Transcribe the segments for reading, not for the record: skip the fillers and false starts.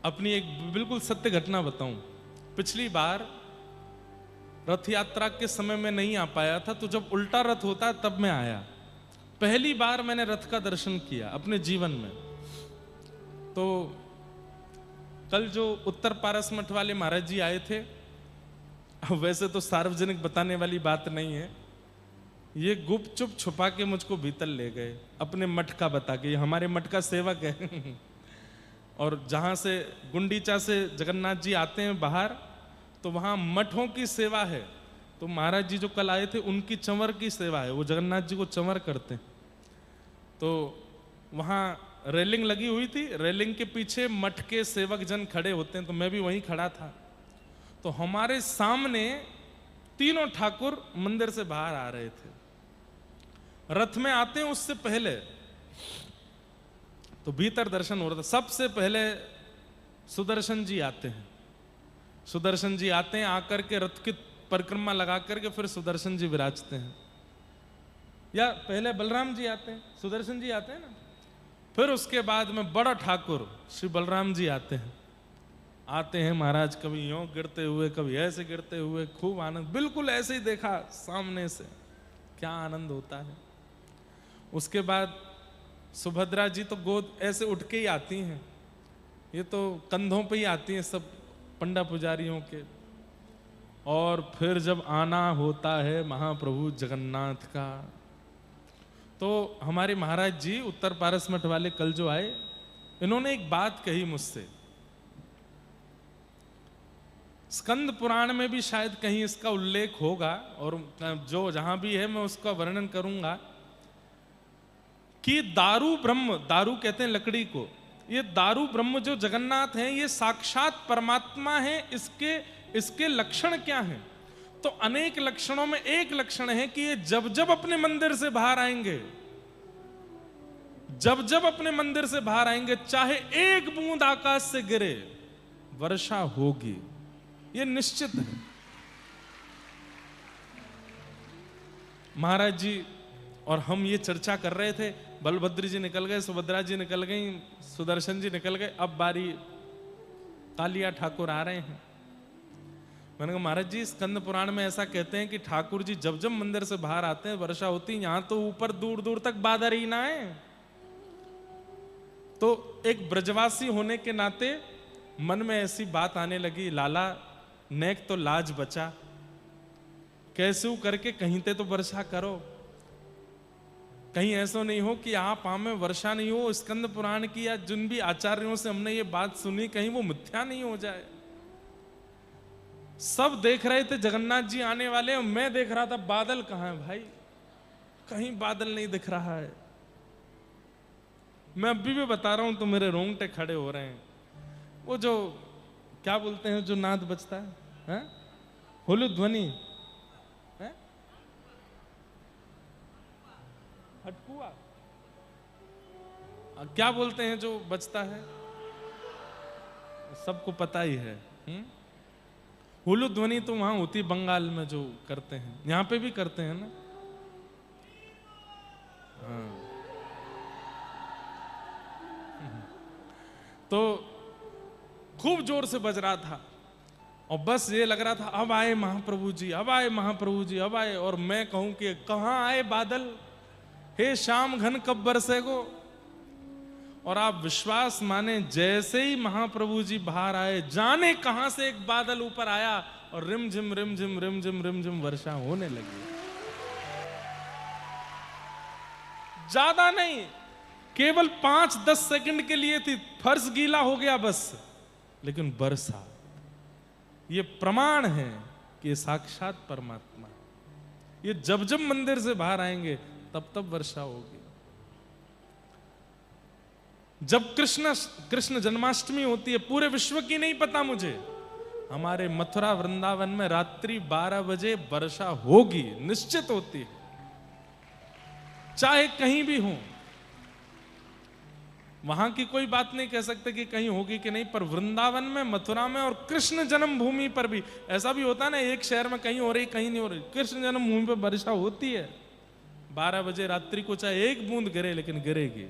अपनी एक बिल्कुल सत्य घटना बताऊं। पिछली बार रथ यात्रा के समय में नहीं आ पाया था, तो जब उल्टा रथ होता है तब मैं आया। पहली बार मैंने रथ का दर्शन किया अपने जीवन में। तो कल जो उत्तर पारस मठ वाले महाराज जी आए थे, वैसे तो सार्वजनिक बताने वाली बात नहीं है, ये गुप्त चुप छुपा के मुझको भीतर ले गए, अपने मठ का बता के। ये हमारे मठ का सेवक है और जहां से गुंडीचा से जगन्नाथ जी आते हैं बाहर, तो वहां मठों की सेवा है। तो महाराज जी जो कल आए थे उनकी चंवर की सेवा है, वो जगन्नाथ जी को चंवर करते हैं। तो वहां रेलिंग लगी हुई थी, रेलिंग के पीछे मठ के सेवक जन खड़े होते हैं, तो मैं भी वहीं खड़ा था। तो हमारे सामने तीनों ठाकुर मंदिर से बाहर आ रहे थे। रथ में आते हैं उससे पहले तो भीतर दर्शन हो रहा था। सबसे पहले सुदर्शन जी आते हैं। सुदर्शन जी आते हैं, आकर के रथ की परिक्रमा लगा करके फिर सुदर्शन जी विराजते हैं। या पहले बलराम जी आते हैं, सुदर्शन जी आते हैं ना, फिर उसके बाद में बड़ा ठाकुर श्री बलराम जी आते हैं। आते हैं महाराज, कभी यूं गिरते हुए, कभी ऐसे गिरते हुए, खूब आनंद, बिल्कुल ऐसे ही देखा सामने से, क्या आनंद होता है। उसके बाद सुभद्रा जी तो गोद ऐसे उठ के ही आती हैं, ये तो कंधों पे ही आती हैं सब पंडा पुजारियों के। और फिर जब आना होता है महाप्रभु जगन्नाथ का, तो हमारे महाराज जी उत्तर पारस मठ वाले कल जो आए, इन्होंने एक बात कही मुझसे। स्कंद पुराण में भी शायद कहीं इसका उल्लेख होगा, और जो जहां भी है मैं उसका वर्णन करूंगा कि दारू ब्रह्म, दारू कहते हैं लकड़ी को, ये दारू ब्रह्म जो जगन्नाथ हैं ये साक्षात परमात्मा है। इसके लक्षण क्या हैं? तो अनेक लक्षणों में एक लक्षण है कि ये जब जब अपने मंदिर से बाहर आएंगे, जब जब अपने मंदिर से बाहर आएंगे, चाहे एक बूंद आकाश से गिरे, वर्षा होगी, ये निश्चित है। महाराज जी और हम ये चर्चा कर रहे थे, बलभद्र जी निकल गए, सुभद्रा जी निकल गई, सुदर्शन जी निकल गए, अब बारी कालिया ठाकुर आ रहे हैं। मैंने कहा महाराज जी, स्कंद पुराण में ऐसा कहते हैं कि ठाकुर जी जब जब मंदिर से बाहर आते हैं वर्षा होती है, यहां तो ऊपर दूर दूर तक बादल ही ना है। तो एक ब्रजवासी होने के नाते मन में ऐसी बात आने लगी, लाला नेक तो लाज बचा, कैसे करके कहीं ते तो वर्षा करो, कहीं ऐसा नहीं हो कि आप में वर्षा नहीं हो। स्कंद पुराण की या जिन भी आचार्यों से हमने ये बात सुनी, कहीं वो मिथ्या नहीं हो जाए। सब देख रहे थे जगन्नाथ जी आने वाले, और मैं देख रहा था बादल कहां है भाई, कहीं बादल नहीं दिख रहा है। मैं अभी भी बता रहा हूं तो मेरे रोंगटे खड़े हो रहे हैं। वो जो क्या बोलते हैं, जो नाद बजता है, होलू ध्वनि, हटकुआ, क्या बोलते हैं जो बजता है, सबको पता ही है। हुलू ध्वनि तो वहां होती बंगाल में जो करते हैं, यहां पे भी करते हैं ना। हाँ। तो खूब जोर से बज रहा था, और बस ये लग रहा था अब आए महाप्रभु जी, अब आए महाप्रभु जी, अब आए। और मैं कहूं कि कहां आए बादल, हे शाम घन कब बरसेगो। और आप विश्वास माने, जैसे ही महाप्रभु जी बाहर आए, जाने कहां से एक बादल ऊपर आया और रिमझिम रिमझिम रिमझिम रिमझिम वर्षा होने लगी। ज्यादा नहीं, केवल 5-10 सेकंड के लिए थी, फर्श गीला हो गया बस, लेकिन वर्षा। ये प्रमाण है कि ये साक्षात परमात्मा, ये जब जब मंदिर से बाहर आएंगे तब तब वर्षा होगी। जब कृष्ण जन्माष्टमी होती है, पूरे विश्व की नहीं पता मुझे, हमारे मथुरा वृंदावन में रात्रि 12 बजे वर्षा होगी, निश्चित होती है, चाहे कहीं भी हो। वहां की कोई बात नहीं कह सकते कि कहीं होगी कि नहीं, पर वृंदावन में, मथुरा में और कृष्ण जन्मभूमि पर भी ऐसा भी होता है ना, एक शहर में कहीं हो रही कहीं नहीं हो रही, कृष्ण जन्मभूमि पर वर्षा होती है। 12 बजे रात्रि को चाहे एक बूंद गिरे, लेकिन गिरेगी।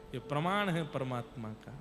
ये प्रमाण है परमात्मा का।